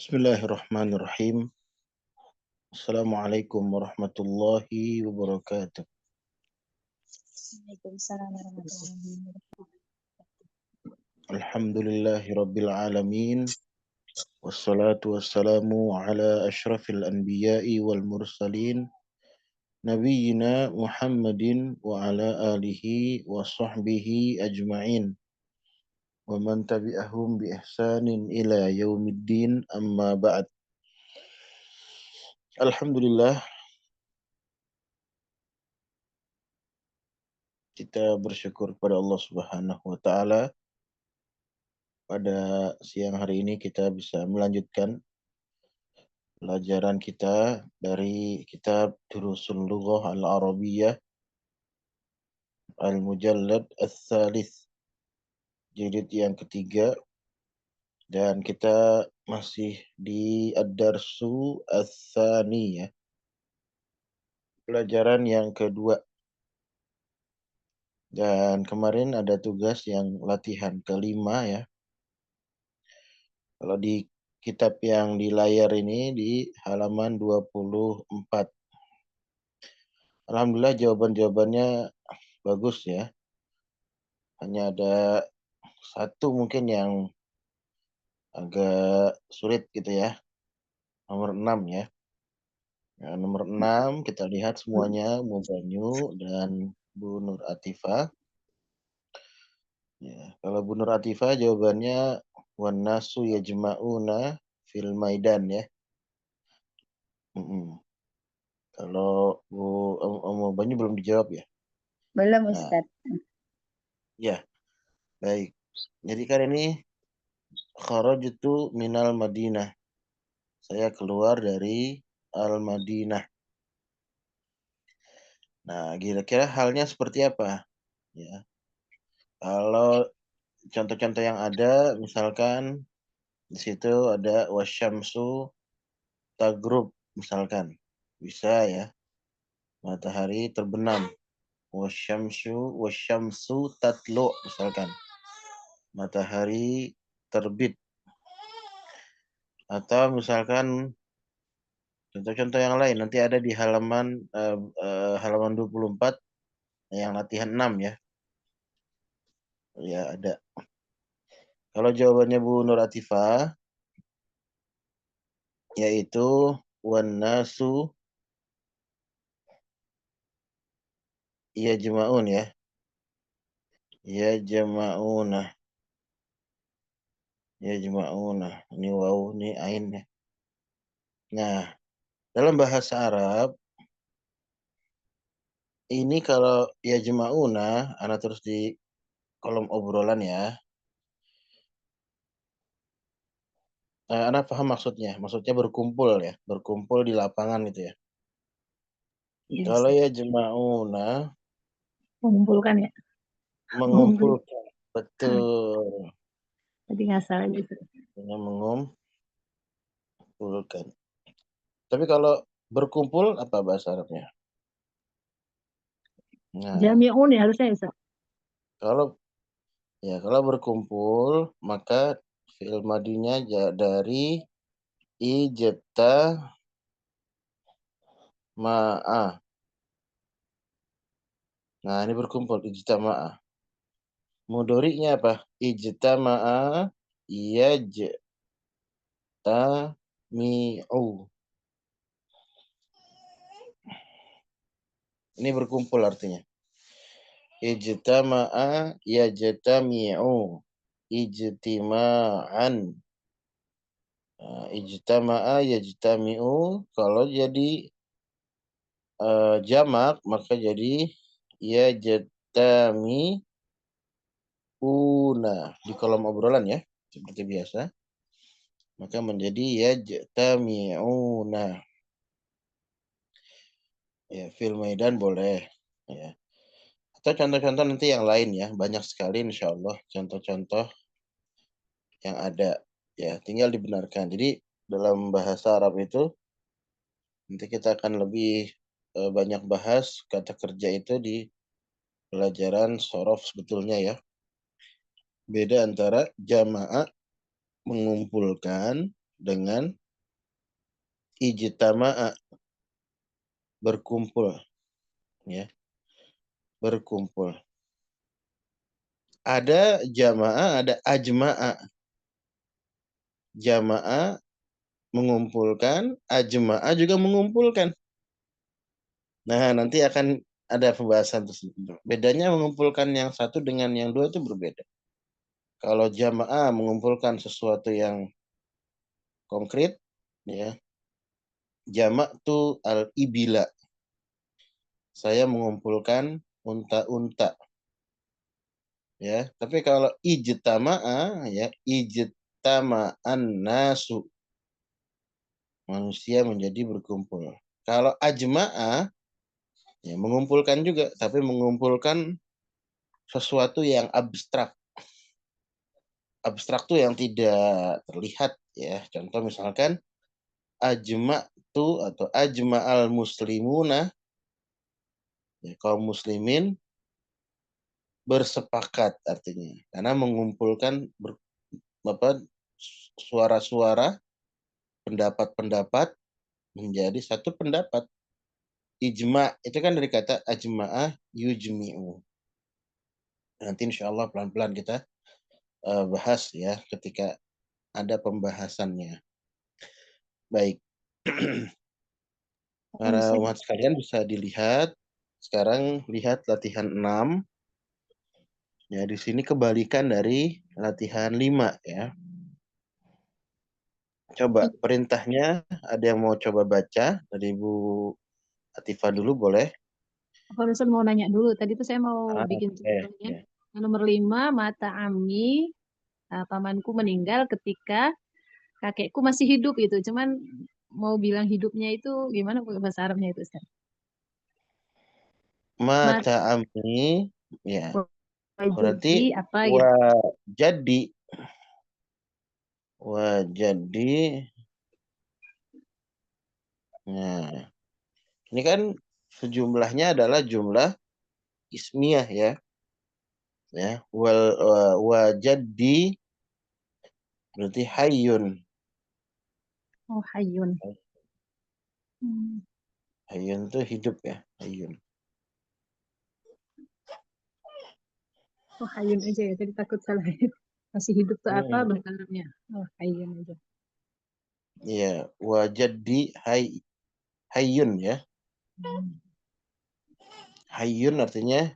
Bismillahirrahmanirrahim. Assalamualaikum warahmatullahi wabarakatuh. Waalaikumsalam warahmatullahi wabarakatuh. Alhamdulillahi rabbil alamin. Wassalatu wassalamu ala ashrafil anbiya'i wal mursalin. Nabiyyina Muhammadin wa ala alihi wa sahbihi ajma'in. Wa man tabi'ahum bi ihsanin ila yaumiddin amma ba'd. Alhamdulillah, kita bersyukur kepada Allah Subhanahu wa taala. Pada siang hari ini kita bisa melanjutkan pelajaran kita dari kitab Durusul Lughah Al-Arabiyyah Al-Mujallad Ats-Tsalits, jilid yang ketiga, dan kita masih di Ad-Darsu Ats-Tsani ya, pelajaran yang kedua. Dan kemarin ada tugas yang latihan kelima ya. Kalau di kitab yang di layar ini di halaman 24. Alhamdulillah jawaban-jawabannya bagus ya. Hanya ada satu mungkin yang agak sulit gitu ya. Nomor 6 ya. Nah, nomor 6 kita lihat semuanya Bu Banyu dan Bu Nur Atifah. Ya, kalau Bu Nur Atifah jawabannya wan nasu yajma'una fil maidan ya. Kalau Bu Banyu belum dijawab ya. Belum, Nah, Ustaz. ya, baik. Jadi kan ini kharajtu minal Madinah. Saya keluar dari Al-Madinah. Nah, kira-kira halnya seperti apa? Ya. Kalau contoh-contoh yang ada, misalkan di situ ada wasyamsu tagrub, misalkan. Bisa ya. Matahari terbenam. Wasyamsu tatlu, misalkan. Matahari terbit. Atau misalkan contoh-contoh yang lain nanti ada di halaman 24 yang latihan 6 ya. Ya, ada. Kalau jawabannya Bu Nur Atifah yaitu wan nasu yajma'un ya. Yajma'una. Yajma'una. Ini waw, ini ain ya. Nah, dalam bahasa Arab ini kalau yajma'una, ana terus di kolom obrolan ya. Ana paham maksudnya. Maksudnya berkumpul ya, berkumpul di lapangan gitu ya. Ya, Kalau Ustaz. yajma'una Mengumpulkan ya. mengumpulkan, betul. Tadi nggak salah gitu. Dengan mengumpulkan. Tapi kalau berkumpul apa bahasa Arabnya? Nah, Jami'un ya harusnya, Ustaz. kalau kalau berkumpul maka fi'il madinya dari ijta ma'a. Nah, ini berkumpul ijtama'a. Mudhari'nya apa? Ijtama'a yajtami'u. Ini berkumpul artinya. Ijtama'a yajtami'u. Ijtima'an. Nah, ijtama'a yajtami'u. Kalau jadi jamak maka jadi yajtami'una. Di kolom obrolan ya, seperti biasa. Maka menjadi yajtami'una. Ya, fil maidan boleh ya. Atau contoh-contoh nanti yang lain ya, banyak sekali insyaallah contoh-contoh yang ada ya, tinggal dibenarkan. Jadi dalam bahasa Arab itu nanti kita akan lebih banyak bahas kata kerja itu di pelajaran sorof sebetulnya ya. Beda antara jamaah mengumpulkan dengan ijtama'a, berkumpul, ya, berkumpul. Ada jamaah, ada ajma'a. Jamaah mengumpulkan, ajma'a juga mengumpulkan. Nah, nanti akan ada pembahasan tersebut. Bedanya mengumpulkan yang satu dengan yang dua itu berbeda. Kalau jamaah mengumpulkan sesuatu yang konkret, ya, jamak tuh al-ibila. Saya mengumpulkan unta-unta, ya. Tapi kalau ijtama'a, ya, ijtama'an nasu, manusia menjadi berkumpul. Kalau ajma'a, ya, mengumpulkan juga, tapi mengumpulkan sesuatu yang abstrak. Abstrak tuh yang tidak terlihat, ya. Contoh misalkan ajma'tu atau ajma'al muslimuna, ya, kaum muslimin bersepakat artinya. Karena mengumpulkan suara-suara, pendapat-pendapat menjadi satu pendapat. Ijma itu kan dari kata ajma'ah yujmi'u. Nanti insya Allah pelan-pelan kita bahas ya ketika ada pembahasannya. Baik. Kalau Para saya umat sekalian bisa dilihat. Sekarang lihat latihan 6. Ya, di sini kebalikan dari latihan 5 ya. Coba perintahnya ada yang mau coba baca dari Bu Atifah dulu boleh? kalau Ustaz mau nanya dulu, tadi tuh saya mau bikin contohnya. Ya. Nomor 5, mata ami, pamanku meninggal ketika kakekku masih hidup itu. Cuman mau bilang hidupnya itu gimana bahasa Arabnya itu Ustaz? Mata Mata ami ya. Berarti jadi apa wa gitu? jadi jadi nah ini kan sejumlahnya adalah jumlah ismiyah ya. Ya, wa jadi berarti hayyun. Oh, Hayun. Hmm. Hayyun itu hidup ya, hayyun. Oh, Hayun aja ya. Tadi takut salah. Masih hidup tuh apa Hmm. bahasa Arabnya? Oh, Hayun aja. Iya, wa jadi hayyun ya. Hmm. Hayyun artinya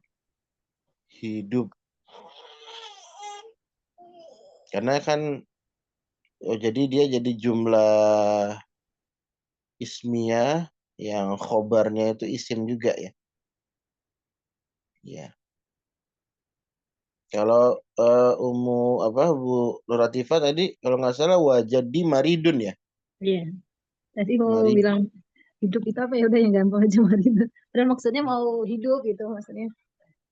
hidup. Karena kan jadi dia jadi jumlah ismiyah yang khobarnya itu isim juga ya. Ya. Kalau apa Bu Nuratifah tadi kalau nggak salah wajadi maridun ya. Iya. Tadi mau Marid. bilang hidup itu apa ya udah yang gampang aja Marin. Padahal maksudnya mau hidup gitu maksudnya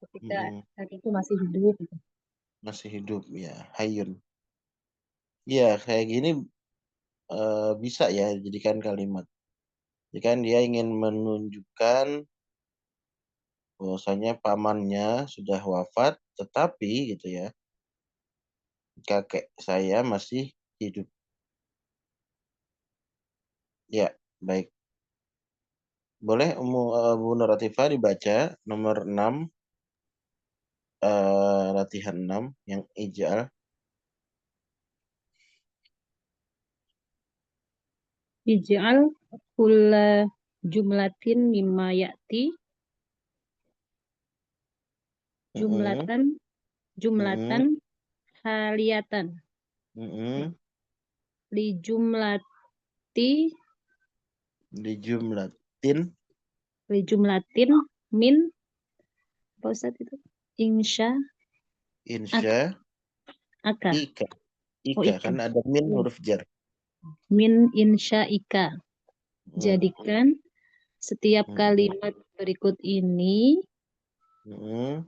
ketika Mm-mm. kakek itu masih hidup gitu. Masih hidup ya, hayyun. Ya kayak gini bisa ya jadikan kalimat. Jadi kan dia ingin menunjukkan bahwasanya pamannya sudah wafat, tetapi gitu ya, kakek saya masih hidup. Ya, baik. Boleh Bu Nuratifah dibaca nomor 6, latihan 6 yang ijal. Ij'al kulla jumlatin mimma ya'ti Mm-mm, jumlatan jumlatan mm-mm, haliyatan mm-mm. li jumlati Dijumlatin, li jumlatin min apa Ustaz itu? Insya ak- insya, aka. ika. Oh, Ika, ika. kan ada min Iya. huruf jar. Min insya ika. Mm, Jadikan setiap mm, kalimat berikut ini mm,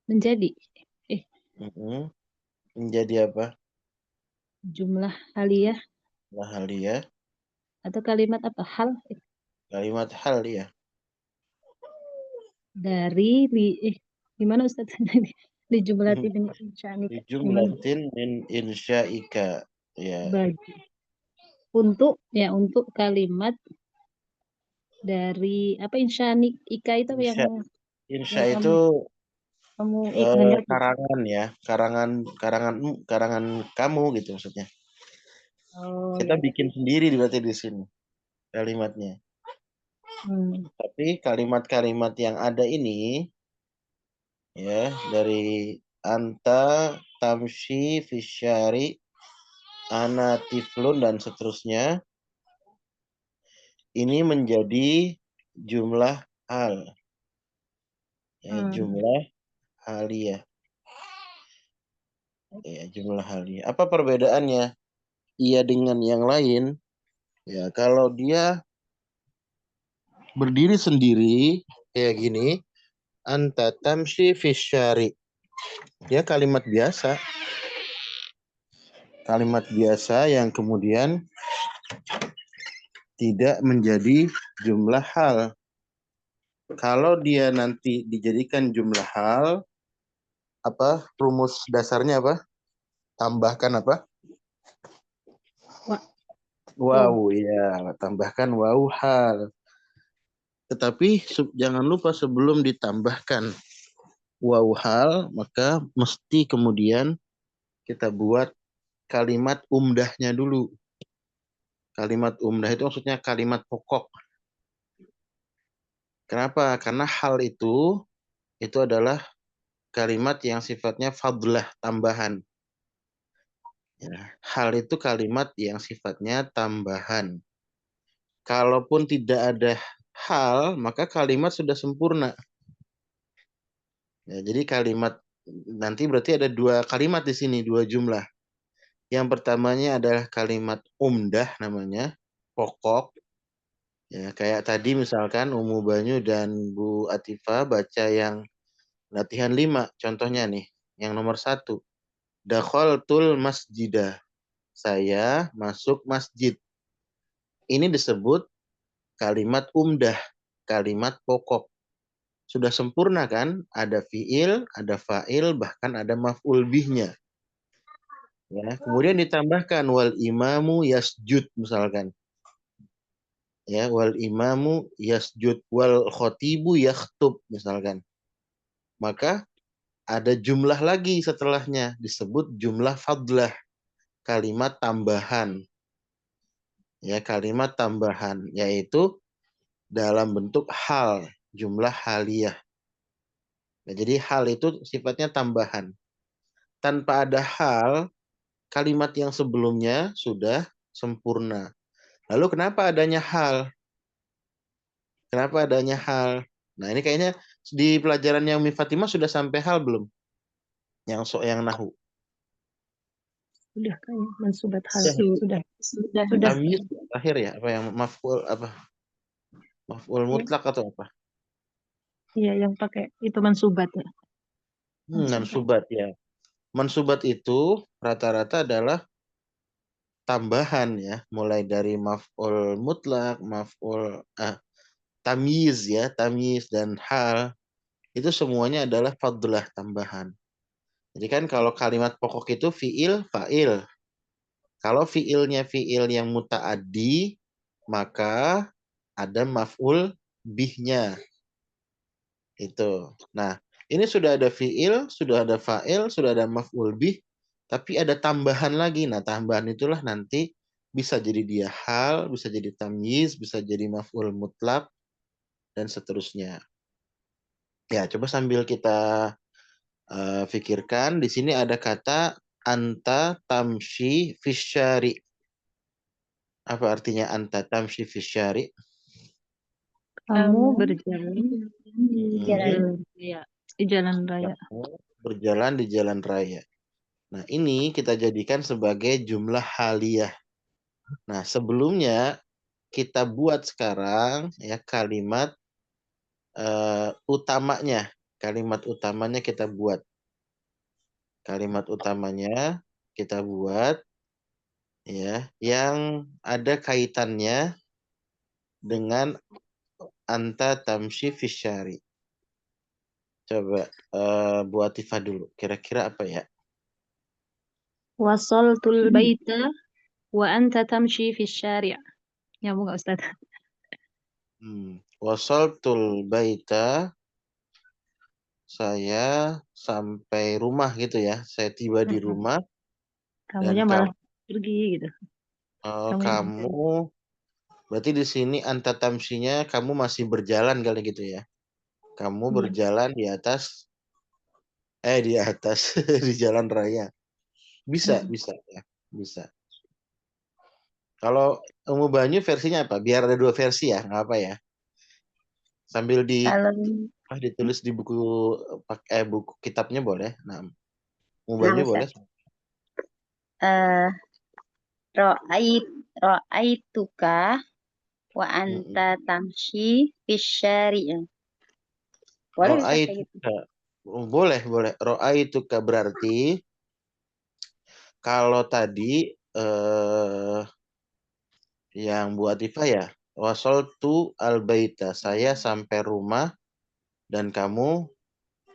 menjadi eh mm. Menjadi apa? jumlah aliyah Lahalia, atau kalimat apa hal kalimat hal ya. dari gimana Ustaz di jumlah ini gimana Dijumlatin min insyaika. Ya, Bagi. Untuk kalimat dari apa Ika itu apa insya, insya yang itu kamu dengar tuh. karangan ya, karangan karangan karangan kamu gitu maksudnya. Oh Kita ya. bikin sendiri berarti di sini kalimatnya. Hmm. Tapi kalimat-kalimat yang ada ini ya dari anta, tamshi, fisyari, ana, tiflun dan seterusnya ini menjadi jumlah hal ya, Hmm. jumlah haliyah ya, jumlah haliyah. Apa perbedaannya? Ia dengan yang lain ya kalau dia berdiri sendiri kayak gini, anta tamshi fisyari. Dia kalimat biasa, kalimat biasa yang kemudian tidak menjadi jumlah hal. Kalau dia nanti dijadikan jumlah hal, apa rumus dasarnya apa? Tambahkan apa? Wah, Wow, wow. ya, tambahkan wow hal. Tetapi jangan lupa sebelum ditambahkan wow hal, maka mesti kemudian kita buat kalimat umdahnya dulu. Kalimat umdah itu maksudnya kalimat pokok. Kenapa? Karena hal itu adalah kalimat yang sifatnya fadlah, tambahan. Ya, hal itu kalimat yang sifatnya tambahan. Kalaupun tidak ada hal, maka kalimat sudah sempurna. Ya, jadi kalimat nanti berarti ada dua kalimat di sini, dua jumlah. Yang pertamanya adalah kalimat umdah namanya, pokok. Ya, kayak tadi misalkan Umu Banyu dan Bu Atifa baca yang latihan 5, contohnya nih, yang nomor 1. Dakhaltul masjidah. Saya masuk masjid. Ini disebut kalimat umdah, kalimat pokok. Sudah sempurna kan? Ada fiil, ada fa'il, bahkan ada maf'ul bihnya. Ya, kemudian ditambahkan wal imamu yasjud misalkan. Ya, wal imamu yasjud wal khotibu yakhtub misalkan. Maka ada jumlah lagi setelahnya disebut jumlah fadlah, kalimat tambahan. Ya, kalimat tambahan yaitu dalam bentuk hal, jumlah haliyah. Nah, jadi hal itu sifatnya tambahan. Tanpa ada hal, kalimat yang sebelumnya sudah sempurna. Lalu kenapa adanya hal? Kenapa adanya hal? Nah, ini kayaknya di pelajaran yang Umi Fatimah sudah sampai hal belum? Yang nahu. Sudah kayak mensubat hal. Sudah. Sudah. Sudah. Tamyiz terakhir ya, apa yang maf'ul apa? Maf'ul Ya, mutlak atau apa? iya yang pakai itu mensubat ya. Mensubat. Mansubat ya. Mansubat itu rata-rata adalah tambahan ya, mulai dari maf'ul mutlak, tamyiz ya, tamyiz dan hal itu semuanya adalah fadlah tambahan. Jadi kan kalau kalimat pokok itu fiil, fa'il. Kalau fiilnya fiil yang muta'addi, maka ada maf'ul bihnya. Itu. Nah, ini sudah ada fiil, sudah ada fa'il, sudah ada maf'ul bih, tapi ada tambahan lagi. Nah, tambahan itulah nanti bisa jadi dia hal, bisa jadi tamyiz, bisa jadi maf'ul mutlak, dan seterusnya. Ya, coba sambil kita pikirkan, di sini ada kata anta tamshi fisyari. Apa artinya anta tamshi fisyari? Kamu berjalan di Hmm, jalan raya. Di jalan raya. kamu berjalan di jalan raya. Nah, ini kita jadikan sebagai jumlah haliyah. Nah, sebelumnya kita buat sekarang ya kalimat utamanya. Kalimat utamanya kita buat. Kalimat utamanya kita buat ya yang ada kaitannya dengan anta tamshi fisyari. Coba buat Tifa dulu. Kira-kira apa ya? Wasoltul baita. Wa anta tamshi fi syari'. Nyambung nggak Ustaz? Wasaltul baita, saya sampai rumah gitu ya. Saya tiba di Mm-mm. rumah dan Kamunya malah pergi gitu. Kamunya kamu berjalan. berarti di sini anta tamsinya kamu masih berjalan kali gitu ya. Kamu Iya. berjalan di atas di jalan raya. Bisa, Mm-mm. bisa ya. Bisa. Kalau Ungu Banyu versinya apa? Biar ada dua versi ya, nggak apa ya. Sambil Kalau ditulis di buku buku kitabnya boleh. Nah, Ungu nah Banyu Ustaz, boleh. eh ro'ait ro'aituka wa Mm-mm. anta tamshi fi syari'. Boleh Roa bisa kayak itu gitu. boleh, boleh. Roa itu berarti kalau tadi yang buat Iva ya, wasol tu albaita. Saya sampai rumah dan kamu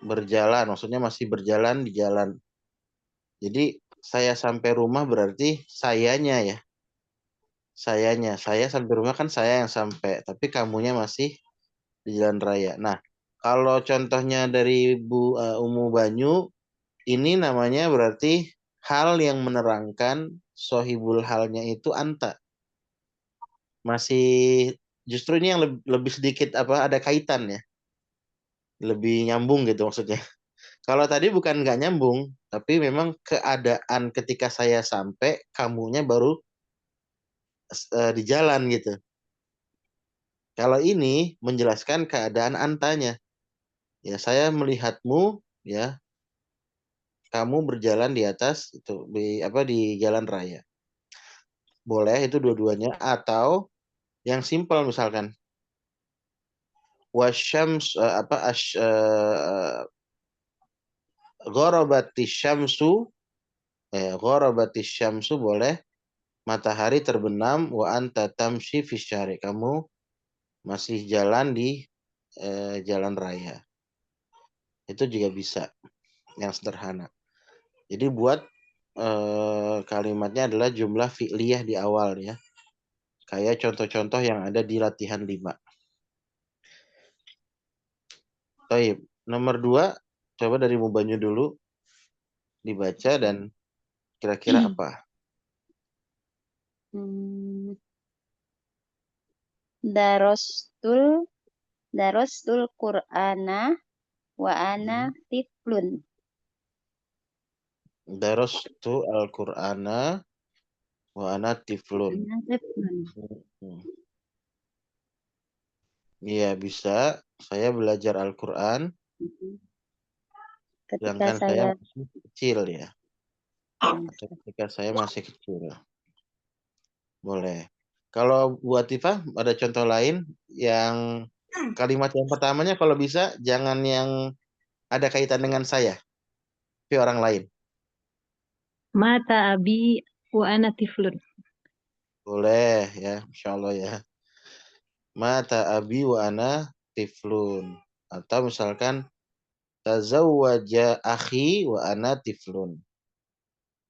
berjalan, maksudnya masih berjalan di jalan. Jadi saya sampai rumah berarti sayanya ya. Saya sampai rumah kan saya yang sampai, tapi kamunya masih di jalan raya. Nah, kalau contohnya dari Umu Banyu, ini namanya berarti hal yang menerangkan sohibul halnya itu anta. Masih justru ini yang lebih sedikit apa ada kaitan ya. Lebih nyambung gitu maksudnya. Kalau tadi bukan nggak nyambung, tapi memang keadaan ketika saya sampai, kamunya baru di jalan gitu. Kalau ini menjelaskan keadaan antanya. Ya, saya melihatmu, ya, kamu berjalan di atas itu di jalan raya. Boleh itu dua-duanya atau yang simpel misalkan wasyams ghorobati syamsu, ghorobati syamsu boleh, matahari terbenam wa anta tamshi fi syari, kamu masih jalan di jalan raya. Itu juga bisa yang sederhana. Jadi buat kalimatnya adalah jumlah fi'liyah di awal ya. Kayak contoh-contoh yang ada di latihan 5. Baik, nomor 2 coba dari Mubanyu dulu dibaca dan kira-kira apa? Hmm, darostul darostul Qur'ana wa ana Hmm. tiflun. Darastu al-Qur'ana wa ana tiflun. Ana tiflun. Hmm. Iya, bisa. Saya belajar Al-Quran, Ketika sedangkan saya saya masih kecil ya. Atau ketika saya masih kecil. Boleh. Kalau buat Tifa, ada contoh lain yang kalimat yang pertamanya kalau bisa jangan yang ada kaitan dengan saya, tapi orang lain. mata abi wa ana tiflun. Boleh ya, Insya Allah ya. Mata abi wa ana tiflun. Atau misalkan tazawwaja akhi wa ana tiflun.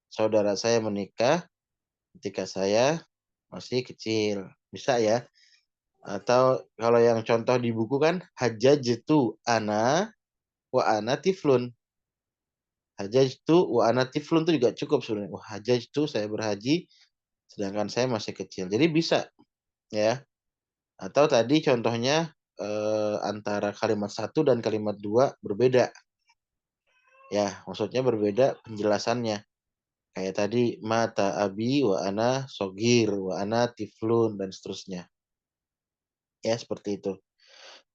Saudara saya menikah ketika saya masih kecil. Bisa ya. Atau kalau yang contoh di buku kan hajjajtu ana wa ana tiflun. Hajjajtu wa ana tiflun itu juga cukup sebenarnya. Wah, hajjajtu saya berhaji sedangkan saya masih kecil. Jadi bisa ya. Atau tadi contohnya antara kalimat satu dan kalimat dua berbeda. Ya, maksudnya berbeda penjelasannya. Kayak tadi mata abi wa ana sogir wa ana tiflun dan seterusnya. Ya, seperti itu.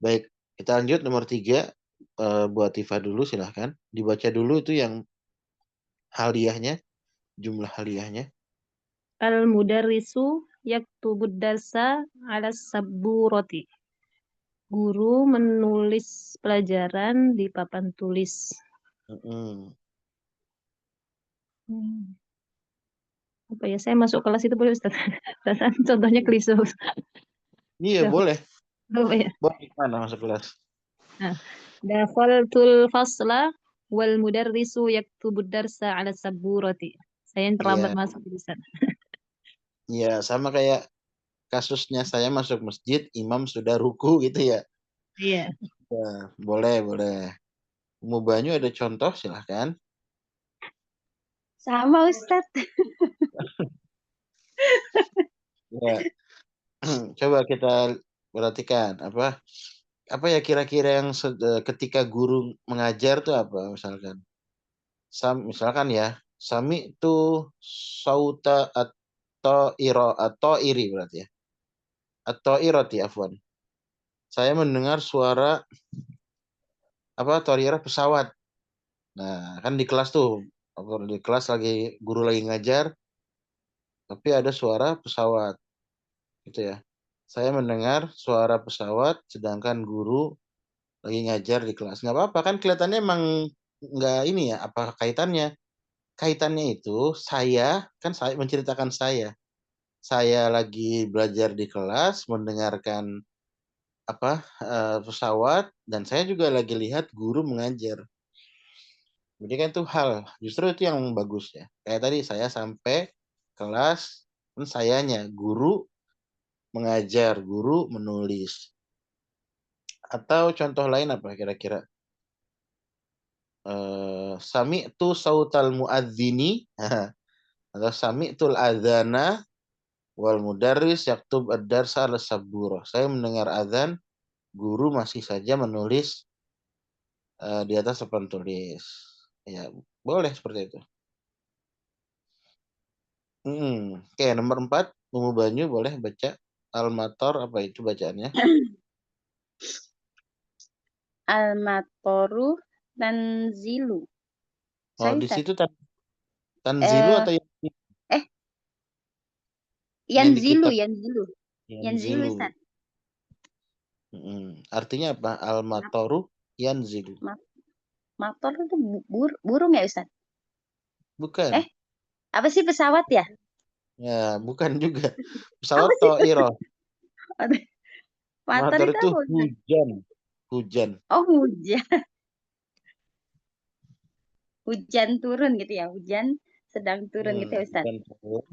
Baik, kita lanjut nomor 3. Buat Tifa dulu silahkan. Dibaca dulu itu yang haliahnya, jumlah haliahnya. Al mudarrisu yaktubud darsa ala saburoti. Guru menulis pelajaran di papan tulis. Mm-mm. Hmm. Apa ya? Saya masuk kelas itu boleh Ustaz? Ustaz, contohnya klise. Iya, Dah, boleh. apa ya? Boleh mana masuk kelas? Nah, dakhaltul fasla wal mudarrisu yaktubud darsa ala saburati. Saya yang terlambat Iya, masuk di sana. Ya, sama kayak kasusnya saya masuk masjid, imam sudah ruku gitu ya. Iya. Ya, boleh, boleh. Mau Banyu ada contoh silahkan. Sama Ustadz. Ya, coba kita perhatikan apa ya kira-kira yang ketika guru mengajar tuh apa misalkan. Misalkan ya, sami itu sauta atau iri berarti ya. Atau iroti afwan. Saya mendengar suara apa toriara pesawat. Nah, kan di kelas tuh, di kelas lagi guru lagi ngajar, tapi ada suara pesawat, gitu ya. Saya mendengar suara pesawat, sedangkan guru lagi ngajar di kelas. Nggak apa-apa, kan kelihatannya emang nggak ini ya, apa kaitannya? Kaitannya itu kan saya menceritakan saya. Saya lagi belajar di kelas, mendengarkan pesawat, dan saya juga lagi lihat guru mengajar. Jadi kan itu justru itu yang bagus ya. Kayak tadi saya sampai kelas, kan sayanya guru mengajar, guru menulis. Atau contoh lain apa kira-kira? Sami itu sautal muadzini atau sami tul adzana wal mudarris yaktub ad-darsa ala sabura. Saya mendengar azan, guru masih saja menulis di atas papan tulis. Ya, boleh seperti itu. Oke, nomor 4, Umu Banyu boleh baca Al-Mator, apa itu bacaannya? Al-matoru tanzilu. Oh, Sorry, di Ustadz. situ Tanzilu Eh, atau eh, yang di Yanzilu, kitab Yanzilu. Yanzilu, Yanzilu. Ustadz. Artinya apa? Al-Matoru Yanzilu. Motor itu burung ya, Ustadz? Eh, Bukan. apa sih pesawat ya? Ya, bukan juga. Apa Pesawat sih? Toiro. Motor Mator itu itu apa, Ustadz? hujan. Hujan. Oh, hujan. Hujan turun gitu ya. Hujan sedang turun gitu ya, Ustadz. Hujan turun.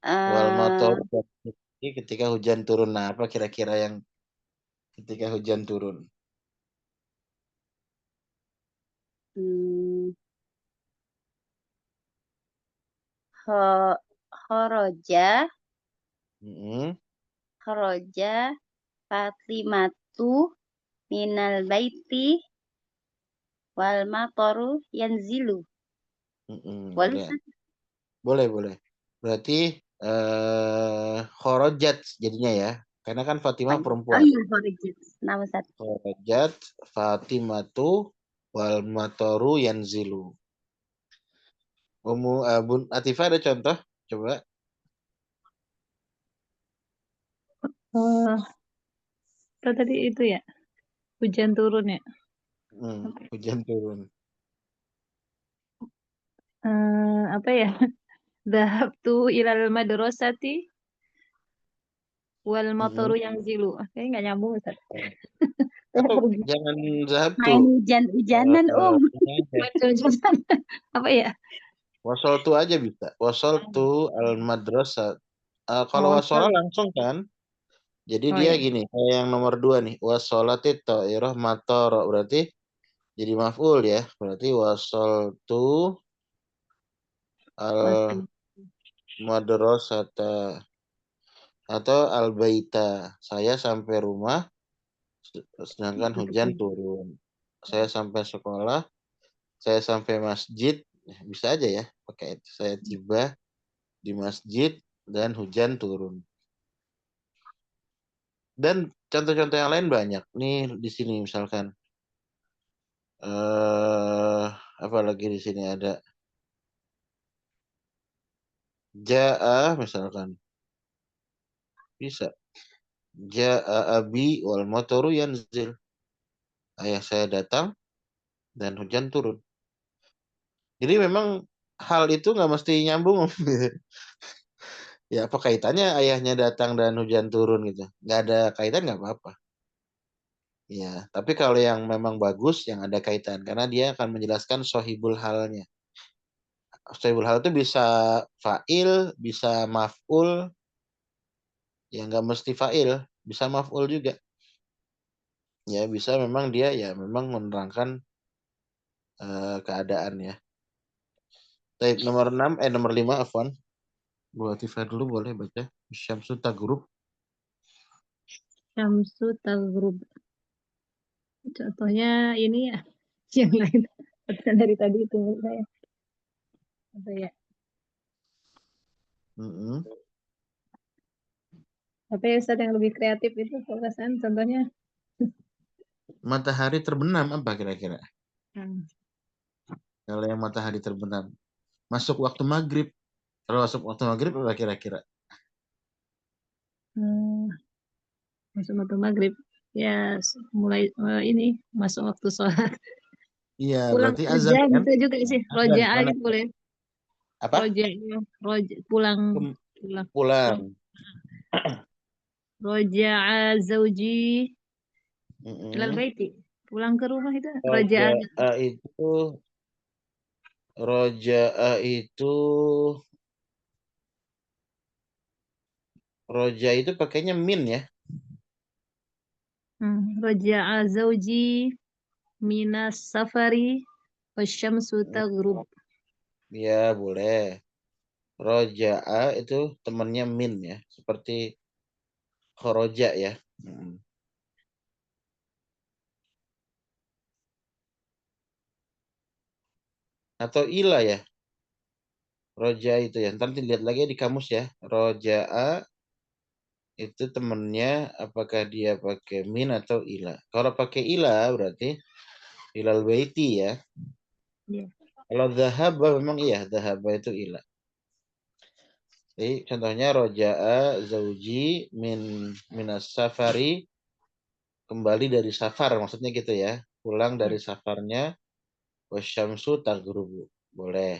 Wal Eh, matoru ketika hujan turun. Nah, apa kira-kira yang ketika hujan turun? hmm, ho, horoja, Mm-mm. horoja, Fatimatu, minal baiti, wal matoru, yanzilu. Boleh, Boleh. Ustadz? Boleh, boleh. Berarti Khorojat jadinya ya. Karena kan Oh, Fatimah oh perempuan. iya, horoja. Nama Ustadz. Khorojat Fatimatu wal matoru yanzilu. Bun Atifah ada contoh? Coba. Oh, tadi itu ya, hujan turun ya. Hujan turun. Apa ya? Dhahabtu ilal madrasati wal Mm-mm. motoru yang zilu. Kayaknya nggak nyambung, Ustaz. Saya Atau pergi jangan zahab tuh. Main hujan-hujanan, Ini aja. hujan. Apa ya? Wasol tu aja bisa. Wasol tu al madrasah. Kalau Oh, wasola langsung kan. Jadi oh dia ya. gini. Kayak yang nomor 2 nih. Wasolati ta'irah matoro. Berarti jadi maf'ul ya. Berarti wasol tu al Wasal. madrasata atau al baita. Saya sampai rumah sedangkan hujan turun. Saya sampai sekolah, saya sampai masjid, bisa aja ya pakai itu. Saya tiba di masjid dan hujan turun. Dan contoh-contoh yang lain banyak. Nih di sini misalkan apa lagi di sini ada jaa misalkan. Bisa. Jaa abi wal motoru yanzil. Ayah saya datang dan hujan turun. Jadi memang hal itu nggak mesti nyambung. Ya apa kaitannya ayahnya datang dan hujan turun gitu? Nggak ada kaitan nggak apa-apa. Ya, tapi kalau yang memang bagus yang ada kaitan karena dia akan menjelaskan sohibul halnya. Sahibul hal itu bisa fa'il, bisa maf'ul, ya nggak mesti fa'il, bisa maf'ul juga. Ya bisa memang dia ya memang menerangkan keadaan ya. Baik, nomor 5 afwan. Buat Tifa dulu boleh baca. Syamsu taghrub. Syamsu taghrub. Contohnya ini ya, yang lain. Dari tadi itu menurut saya. Apa ya? Mm-mm. Apa ya Ustaz yang lebih kreatif itu perasaan contohnya? Matahari terbenam apa kira-kira? Hmm. Kalau yang matahari terbenam. Masuk waktu maghrib. Kalau masuk waktu maghrib apa kira-kira? Hmm, masuk waktu maghrib. Ya, mulai ini masuk waktu sholat. Iya, Pulang berarti azan kerja kan? gitu juga sih. Azan Roja mana? gitu boleh. Apa? Roja, roja pulang pulang. Pulang. Roja zauji ilal Mm-mm. baiti. Pulang ke rumah itu roja. Roja'a itu Roja'a itu Roja itu pakainya min ya. Roja zauji minas safari wasyamsu taghrub. Ya, boleh. Roja'a itu temannya min ya. Seperti khoroja ya. Mm. Atau ila ya. Roja itu ya. Nanti lihat lagi di kamus ya. Roja'a itu temennya apakah dia pakai min atau ila. Kalau pakai ila berarti ilal baiti ya. Ya. Kalau dhahaba memang iya. Dhahaba itu ila. Jadi contohnya roja'a zauji minas safari, kembali dari safar maksudnya gitu ya. Pulang dari safarnya wasyamsu taghrubu. Boleh.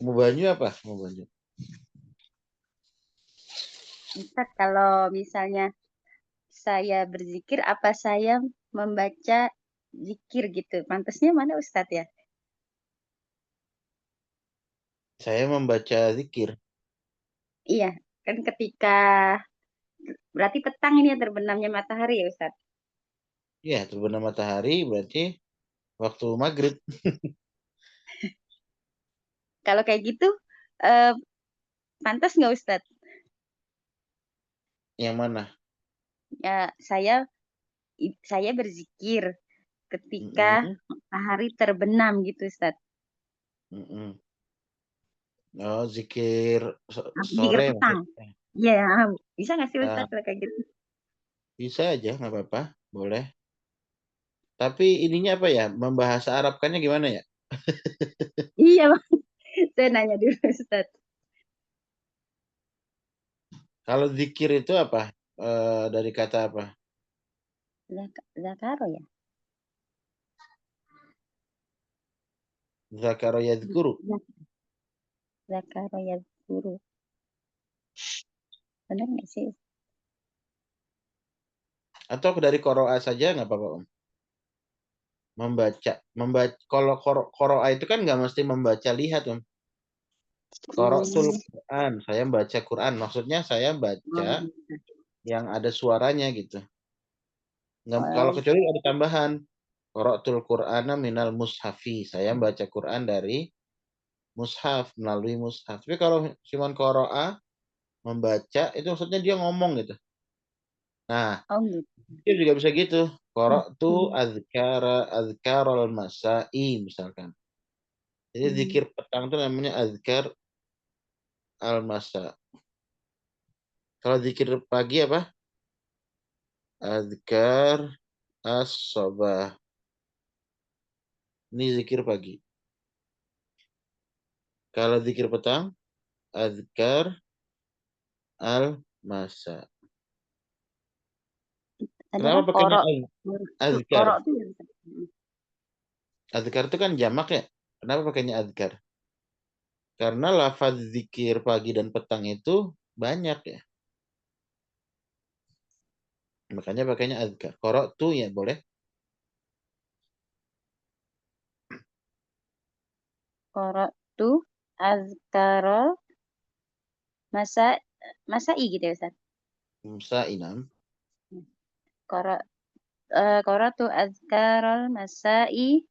Mau banyu apa? Mau banyu. Ustaz, kalau misalnya saya berzikir, apa saya membaca zikir gitu? Pantasnya mana Ustadz ya? Saya membaca zikir. Iya, kan ketika berarti petang ini ya terbenamnya matahari ya Ustadz. Ya, terbenam matahari berarti waktu maghrib. Kalau kayak gitu, eh, pantas nggak Ustadz? Yang mana? Ya, saya berzikir ketika Mm-mm, matahari terbenam gitu Ustadz. mm-mm. Oh, zikir Zikir sore petang. maksudnya. Iya, bisa nggak sih Ah, Ustadz kalau kayak gitu? bisa aja, nggak apa-apa. Boleh. Tapi ininya apa ya? Membahasa Arabkannya gimana ya? Iya, Bang. Saya nanya dulu Ustadz. Kalau zikir itu apa? Dari kata apa? Zakaro ya? Zakaro yadhkuru. Zakaro ya guru. Benar nggak sih? Atau dari koroa saja nggak apa-apa, Om. Membaca. Kalau koroa itu kan nggak mesti membaca lihat, Om. Qaratul Hmm. Quran. Saya baca Quran. Maksudnya saya Oh, baca gitu. yang ada suaranya gitu. Nggak, kalau Oh, kecuali ada tambahan. Qara'tul Qur'ana minal mushafi. Saya baca Quran dari mushaf, melalui mushaf. Tapi kalau cuma qara'a, membaca, itu maksudnya dia ngomong gitu. Nah, oh gitu. dia juga bisa gitu. Qara'tu Hmm. azkarul masa'i misalkan. Jadi Hmm. zikir petang itu namanya azkar al-masa. Kalau zikir pagi apa? Azkar as-sabah. Ini zikir pagi. Kalau zikir petang, azkar al-masa. Ada Kenapa kan pakainya korok. azkar? Korok tuh ya. Azkar itu kan jamak ya. Kenapa pakainya azkar? Karena lafaz zikir pagi dan petang itu banyak ya. Makanya pakainya azkar. Korok tuh ya boleh. Korok tuh azkarol masai gitu ya Ustaz. Musa inam. Qara'tu azkarol masai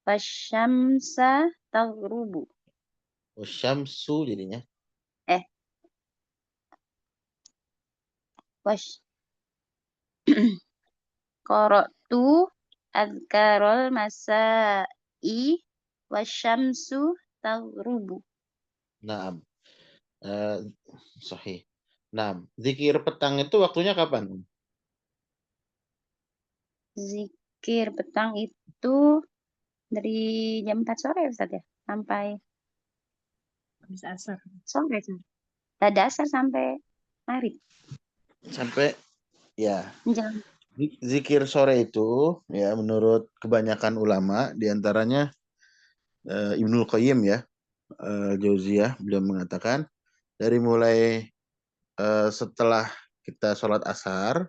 wasyamsa taghrubu. Wasyamsu jadinya. Wash Qara'tu azkarol masai wasyamsu taghrubu. Naam. Sahih. Naam. Zikir petang itu waktunya kapan? Zikir petang itu dari jam 4 sore Ustaz ya sampai Habis asar. sore Ustaz. Dari asar sampai maghrib. Sampai ya. Menjelang Zikir sore itu ya menurut kebanyakan ulama diantaranya Ibnul Qayyim ya, Jauziyah, beliau mengatakan dari mulai setelah kita sholat asar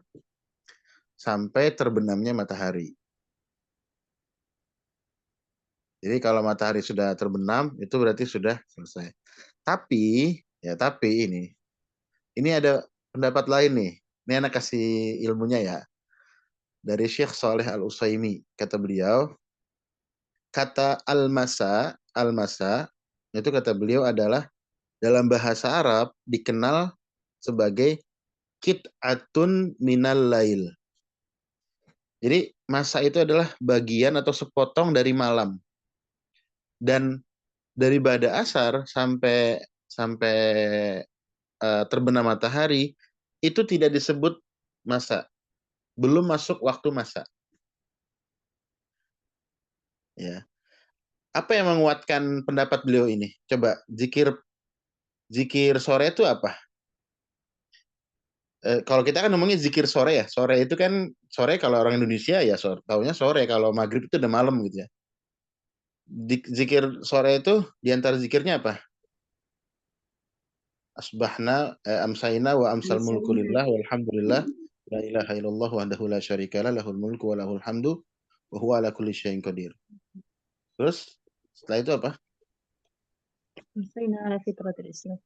sampai terbenamnya matahari. Jadi kalau matahari sudah terbenam itu berarti sudah selesai. Tapi ini ada pendapat lain nih. Ini anak kasih ilmunya ya. Dari Syekh Saleh Al-Utsaimin, kata beliau, kata al-masa itu kata beliau adalah dalam bahasa Arab dikenal sebagai qit'atun minal lail. Jadi masa itu adalah bagian atau sepotong dari malam. Dan dari ba'da asar sampai terbenam matahari itu tidak disebut masa. Belum masuk waktu masa. Ya. Apa yang menguatkan pendapat beliau ini? Coba zikir sore itu apa? Kalau kita kan ngomongin zikir sore ya. Sore itu kan sore kalau orang Indonesia ya taunya sore, kalau maghrib itu udah malam gitu ya. Zikir sore itu diantara zikirnya apa? Asbahna amsayna wa amsal mulku lillah walhamdulillah la ilaha illallah wahdahu la syarikalah lahul mulku wa lahul hamdu wa huwa ala kulli syai'in qadir. Terus setelah itu apa? Amsayna ala fitratil Islam.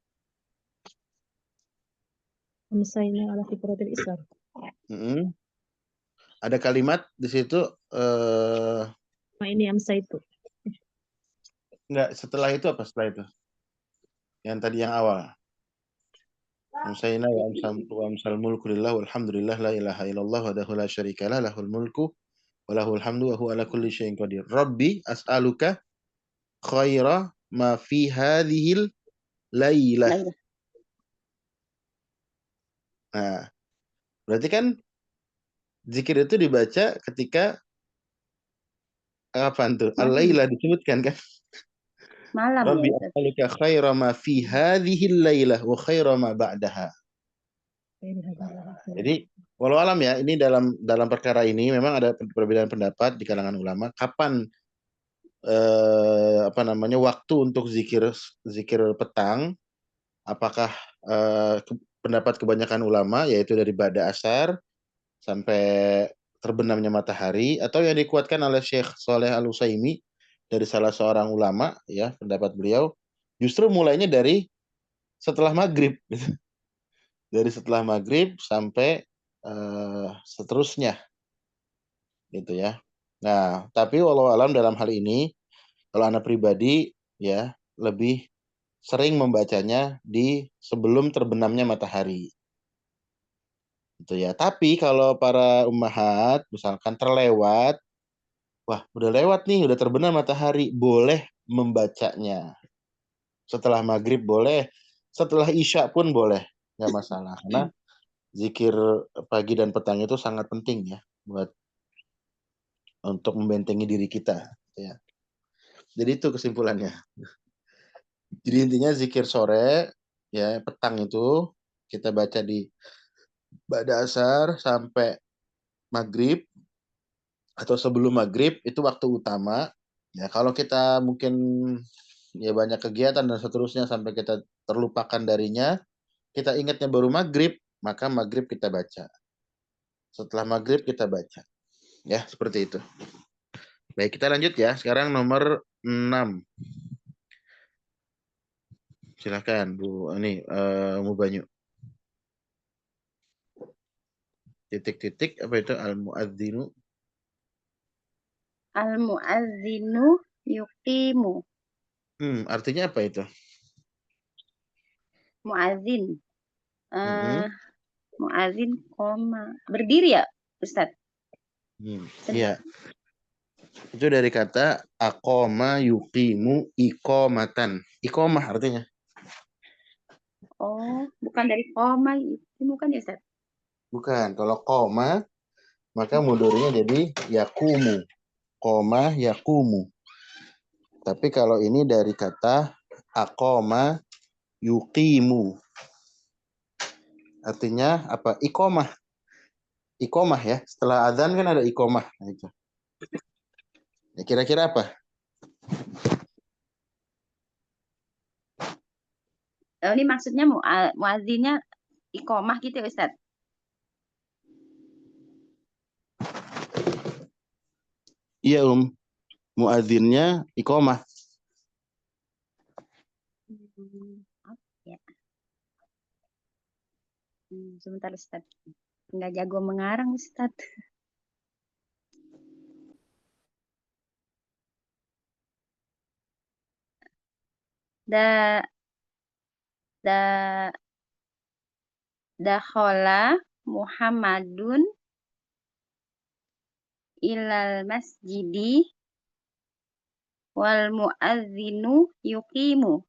Amsayna ala fitratil Islam. Ada kalimat di situ Ini amsaitu. enggak, setelah itu apa setelah itu? Yang tadi yang awal. Amsayna wa amsal mulku lillah walhamdulillah la ilaha illallah wahdahu la syarikalah lahul mulku wa lahul hamdu wa huwa ala kulli syai'in qadir. Rabbi as'aluka khaira ma fi hadhil lailah. Nah, berarti kan zikir itu dibaca ketika kapan tuh? Al-lailah disebutkan kan? malam. Rabbi as'aluka khaira ma fi hadhil lailah wa khaira ma ba'daha. Jadi walau alam ya, ini dalam perkara ini memang ada perbedaan pendapat di kalangan ulama kapan waktu untuk zikir petang. Apakah pendapat kebanyakan ulama yaitu dari ba'da asar sampai terbenamnya matahari, atau yang dikuatkan oleh Syekh Saleh Al-Utsaimin dari salah seorang ulama ya, pendapat beliau justru mulainya dari setelah maghrib gitu. Dari setelah maghrib sampai seterusnya gitu ya. Nah, tapi walau alam dalam hal ini kalau anak pribadi ya lebih sering membacanya di sebelum terbenamnya matahari. Gitu ya. Tapi kalau para ummahat misalkan terlewat, wah udah lewat nih, udah terbenam matahari, boleh membacanya. Setelah maghrib boleh, setelah isya pun boleh, nggak masalah. Karena zikir pagi dan petang itu sangat penting ya buat untuk membentengi diri kita. Ya. Jadi itu kesimpulannya. Jadi intinya zikir sore, ya petang itu kita baca di ba'da asar sampai maghrib atau sebelum maghrib itu waktu utama. Ya kalau kita mungkin ya banyak kegiatan dan seterusnya sampai kita terlupakan darinya, kita ingatnya baru maghrib, maka maghrib kita baca. Setelah maghrib kita baca. Ya seperti itu. Baik, kita lanjut ya. Sekarang nomor 6. Silakan Bu ini Mubanyu. Titik-titik apa itu al-muadzinu? Al-mu'adzinu yuqimu. Artinya apa itu? Mu'adzin. Mm-mm. Mu'adzin koma. Berdiri ya, Ustaz? Iya. Itu dari kata aqoma yuqimu iqomatan. Iqomah artinya. Oh, bukan dari koma itu bukan ya, Ustaz? Bukan. Kalau qoma maka mudhari'nya jadi yakumu. Qoma yakumu. Tapi kalau ini dari kata aqoma yuqimu. Artinya apa? Iqomah. Iqomah ya. Setelah adzan kan ada iqomah. Nah, itu. Ya, kira-kira apa? Oh, ini maksudnya muadzinnya iqomah gitu ya, Ustaz? Iya, muadzinnya iqomah. Ya. Sebentar, Ustaz. Nggak jago mengarang, Ustaz. Dakhala Muhammadun ilal masjidi wal muadzinu yuqimu.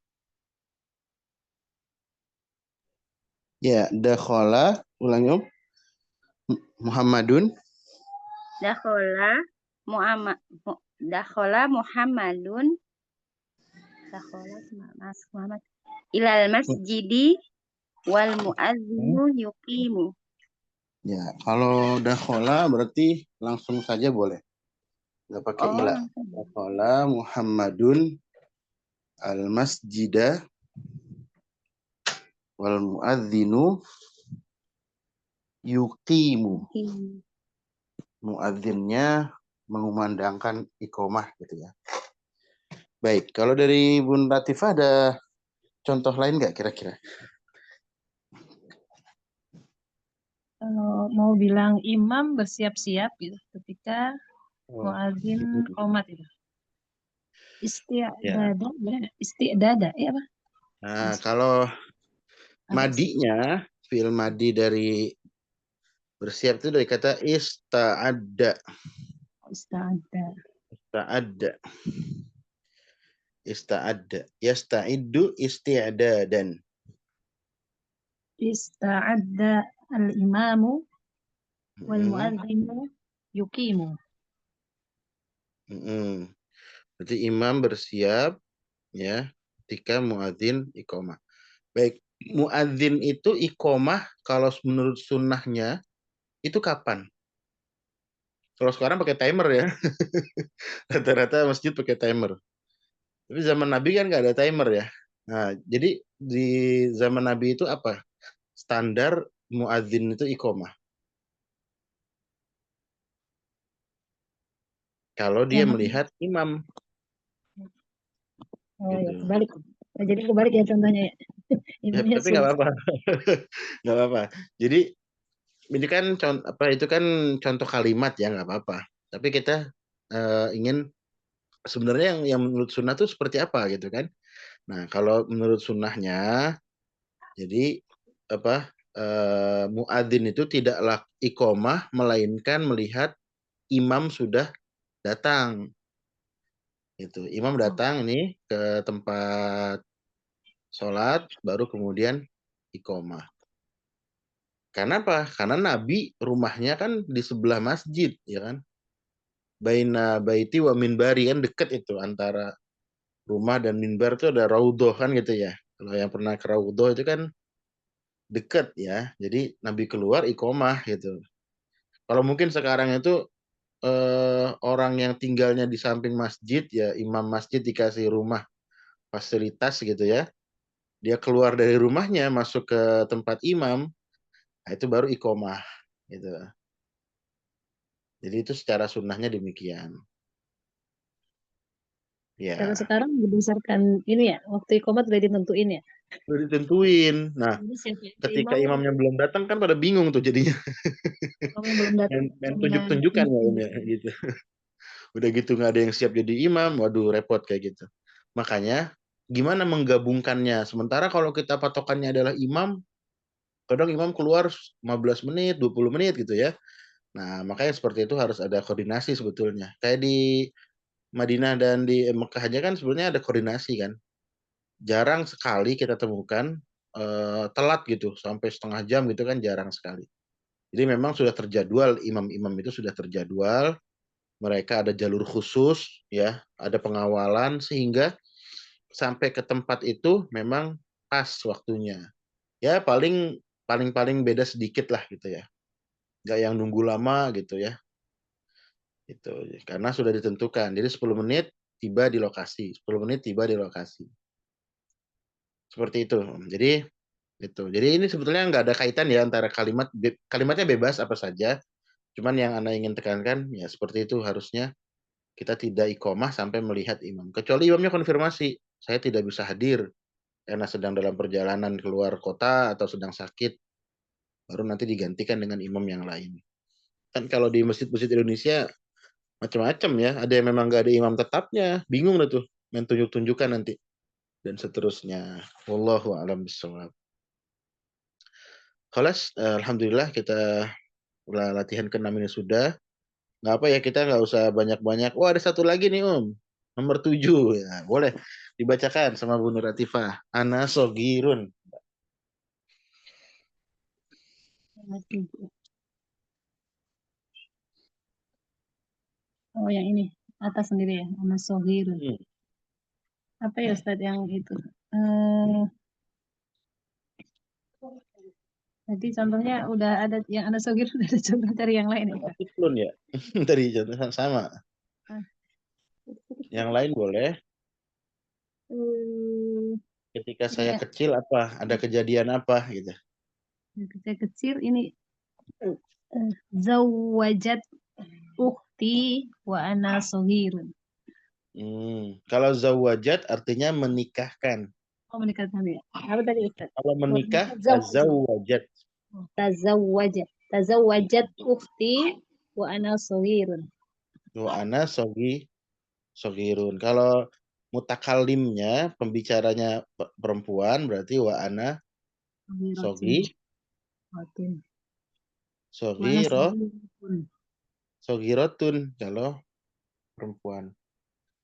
Ya, dakhala, ulangi Om. Muhammadun. Dakhala Muhammadun. Dakhala masuk Muhammad ilal masjidi wal muadzinu yuqimu. Ya, kalau dakhala berarti langsung saja boleh. Nggak pakai ila. Dakhala Muhammadun al-masjida wal muadzinu yuqimu. Muadzinnya mengumandangkan iqomah gitu ya. Baik, kalau dari Bun Latifah ada contoh lain nggak kira-kira? Kalau mau bilang imam bersiap-siap gitu ketika muadzin qomat itu. Isti'dada, ya apa? Nah, kalau madinya, fi'il madi dari bersiap itu dari kata ista'adda. Ista'adda. Ista'adda. Yasta'iddu isti'dadan. Ista'adda al-imamu wal muadzinu yuqimu. Berarti imam bersiap ya ketika muadzin iqomah. Baik, muadzin itu iqomah kalau menurut sunnahnya itu kapan? Kalau sekarang pakai timer ya. Rata-rata masjid pakai timer. Tapi zaman Nabi kan nggak ada timer ya. Nah, jadi di zaman Nabi itu apa? Standar muadzin itu iqomah. Kalau dia melihat imam. Oh gitu. ya, kebalik. Jadi kebalik ya contohnya ya. Ya, tapi nggak apa-apa. Nggak apa-apa. Jadi ini kan itu kan contoh kalimat ya, nggak apa-apa. Tapi kita ingin sebenarnya yang menurut sunnah itu seperti apa gitu kan. Nah, kalau menurut sunnahnya, jadi apa muadzin itu tidaklah iqomah melainkan melihat imam sudah datang. Itu imam datang ini ke tempat sholat, baru kemudian iqomah. Karena apa? Karena Nabi rumahnya kan di sebelah masjid, ya kan? Baina baiti wa minbari, kan deket itu antara rumah dan minbar itu ada raudhoh kan gitu ya. Kalau yang pernah ke raudhoh itu kan deket ya. Jadi Nabi keluar iqomah gitu. Kalau mungkin sekarang itu orang yang tinggalnya di samping masjid ya, imam masjid dikasih rumah fasilitas gitu ya. Dia keluar dari rumahnya masuk ke tempat imam, nah itu baru iqomah gitu. Jadi itu secara sunnahnya demikian. Kalau Ya, sekarang berdasarkan ini ya, waktu iqomat udah ditentuin ya. udah ditentuin. Nah, Jadi siapa ketika imam, imamnya belum datang kan pada bingung tuh jadinya. imam yang belum datang Main cuma tunjuk-tunjukkan ya Om ya gitu. Udah gitu nggak ada yang siap jadi imam, waduh repot kayak gitu. Makanya gimana menggabungkannya? Sementara kalau kita patokannya adalah imam, kadang imam keluar 15 menit, 20 menit gitu ya. Nah, makanya seperti itu harus ada koordinasi sebetulnya. Kayak di Madinah dan di Mekah aja kan sebenarnya ada koordinasi kan. Jarang sekali kita temukan telat gitu sampai setengah jam gitu kan jarang sekali. Jadi memang sudah terjadwal, imam-imam itu sudah terjadwal, mereka ada jalur khusus ya, ada pengawalan sehingga sampai ke tempat itu memang pas waktunya. Ya paling paling paling beda sedikit lah gitu ya. Nggak yang nunggu lama gitu ya. Itu karena sudah ditentukan. Jadi 10 menit tiba di lokasi, 10 menit tiba di lokasi. Seperti itu. Jadi itu. Jadi ini sebetulnya nggak ada kaitan ya antara kalimatnya bebas apa saja. Cuman yang Anda ingin tekankan ya seperti itu harusnya kita tidak iqomah sampai melihat imam. Kecuali imamnya konfirmasi, saya tidak bisa hadir karena sedang dalam perjalanan keluar kota atau sedang sakit, baru nanti digantikan dengan imam yang lain. Kan kalau di masjid-masjid Indonesia macam-macam ya, ada yang memang nggak ada imam tetapnya, bingung lah tuh, main tunjuk-tunjukkan nanti dan seterusnya. Wallahu a'lam bishawab. Khalas, alhamdulillah kita udah latihan ke-6 ini sudah. Nggak apa ya, kita nggak usah banyak-banyak. Oh ada satu lagi nih Om, nomor 7. Ya, boleh dibacakan sama Bu Nur Atifah. Ana sogirun. Oh yang ini atas sendiri ya, sama sohirun. Hmm. Apa ya Ustadz yang itu? Eh, Jadi contohnya udah ada yang ada sohir, udah ada contoh dari yang lain ya. Tiklun ya. Tadi contoh sama. Ah, Yang lain boleh. eh, Ketika saya kayak kecil apa? Ada kejadian apa gitu. kecil-kecil ini zawajat ukhti wa ana sohirun. Kalau zawajat artinya menikahkan. Oh menikah tadi ya. Apa tadi Ustaz? Kalau menikah Zawajat. tazawwajat. Tazawwajat. Tazawwajat ukhti wa ana sohirun. Wa ana sogirun. Kalau mutakalimnya, pembicaranya perempuan berarti wa ana Sohiratun. sogi, Sohiratun. Wa ana sogiro, sohirun. sogirotun kalau perempuan.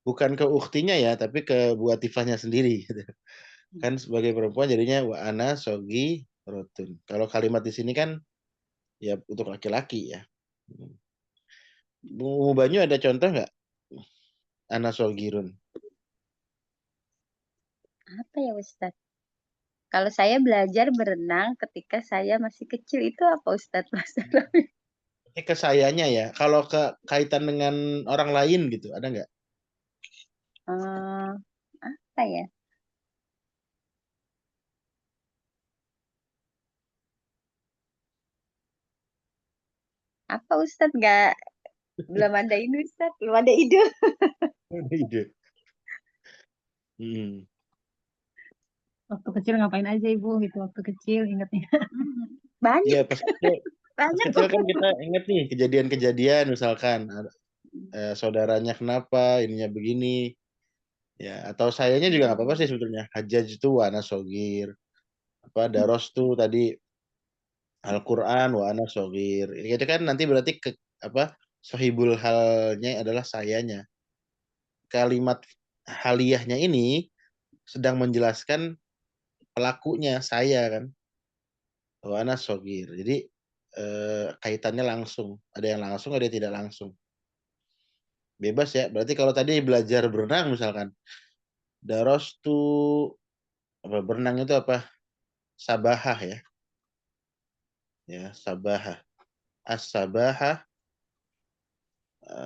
Bukan ke uktinya ya, tapi ke Bu Atifahnya sendiri. Gitu. Kan sebagai perempuan jadinya wa ana sogirotun. Kalau kalimat di sini kan ya untuk laki-laki ya. Bu Banyu ada contoh nggak? Ana sogirun. Apa ya Ustadz? Kalau saya belajar berenang ketika saya masih kecil itu apa Ustadz maksudnya? Ini ke sayanya ya. Kalau ke kaitan dengan orang lain gitu, ada nggak? Apa ya? Apa Ustadz? Nggak, belum ada ini Ustadz, belum ada ide. Ada ide. Hmm. Waktu kecil ngapain aja ibu gitu waktu kecil ingatnya. Banyak, Iya, pas banyak. kecil kan kita inget nih kejadian-kejadian misalkan saudaranya kenapa, ininya begini, ya atau sayanya juga nggak apa-apa sih sebetulnya. Hajjaj itu wana sogir, apa daros tuh tadi Al-Quran wana sogir. Itu kan nanti berarti apa sohibul halnya adalah sayanya. Kalimat haliyahnya ini sedang menjelaskan pelakunya saya kan, wana sogir. Jadi kaitannya langsung. Ada yang langsung, ada yang tidak langsung. Bebas ya. Berarti kalau tadi belajar berenang misalkan, daros tuh apa berenang itu apa? Sabahah ya. Ya, sabahah. As-sabahah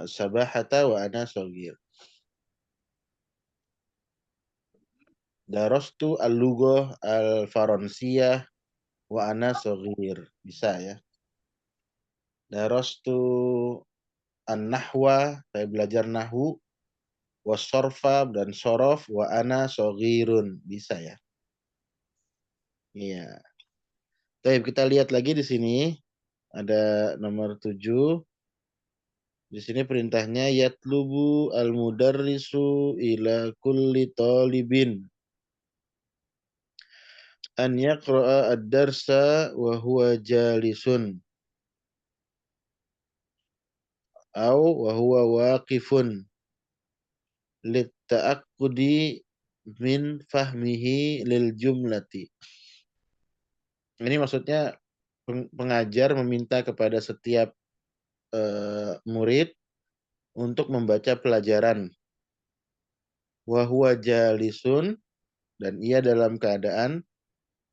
sabahata wa ana sogir. Daros tuh al-lughah al-faransiyah wa ana sogir. Bisa ya. Daros tuh an-nahwa, saya belajar nahwu wasorfa dan sorof, wa ana soghirun. Bisa ya? Iya. Baik, kita lihat lagi di sini. Ada nomor 7. Di sini perintahnya yatlubu al-mudarrisu ila kulli talibin an yaqra'a ad-darsa wa huwa jalisun au wa huwa waqifun litta'aqqudi min fahmihi lil jumlati. Ini maksudnya pengajar meminta kepada setiap murid untuk membaca pelajaran. Wa huwa jalisun, dan ia dalam keadaan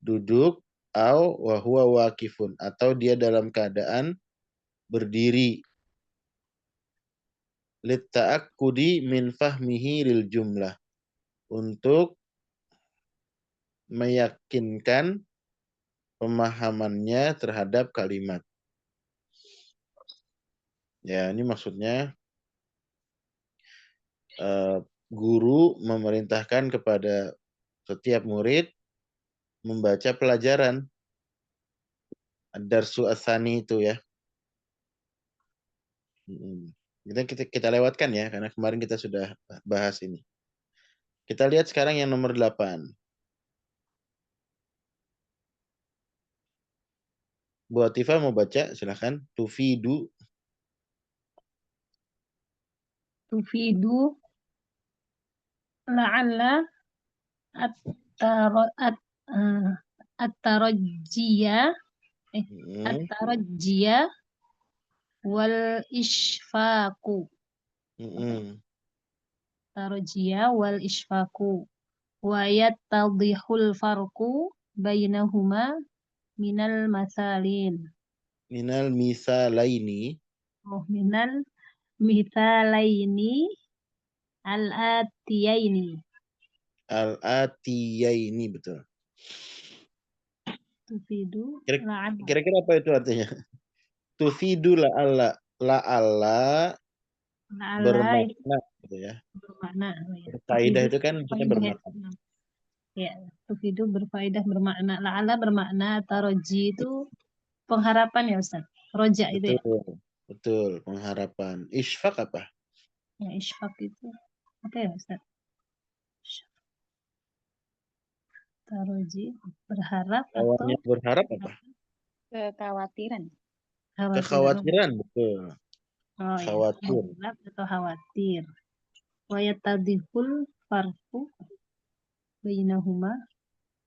duduk, au wa huwa waqifun, atau dia dalam keadaan berdiri. Litta'aqqudi min fahmihi lil jumlah, untuk meyakinkan pemahamannya terhadap kalimat. Ya, ini maksudnya guru memerintahkan kepada setiap murid membaca pelajaran Ad-Darsu Ats-Tsani itu ya. Kita lewatkan ya, karena kemarin kita sudah bahas ini. Kita lihat sekarang yang nomor 8. Bu Atifah mau baca, silahkan. Tufidu la'alla at-tarajjiya at-tarajjiya wal isfaqu. Tarajjiya wal isfaqu wa yattadihul farqu bainahuma minal masalin. Minal misalaini. Minal mithalaini al-atiyaini. Al-atiyaini, betul. Tufidu Kira-kira apa itu artinya? Tufidu la'alla bermakna gitu ya. Bermakna. Berfaedah itu kan maksudnya bermakna. Ya, tufidu berfaedah, bermakna. La'alla bermakna, taroji itu pengharapan ya Ustaz. Roja itu ya. Betul, pengharapan. Isfaq apa? Ya, isfaq itu apa ya Ustaz? Taroji berharap atau berharap apa? Kekhawatiran. Kekhawatiran, betul. Oh khawatir. Ya, atau khawatir. Wa yatadihul farqu bainahuma,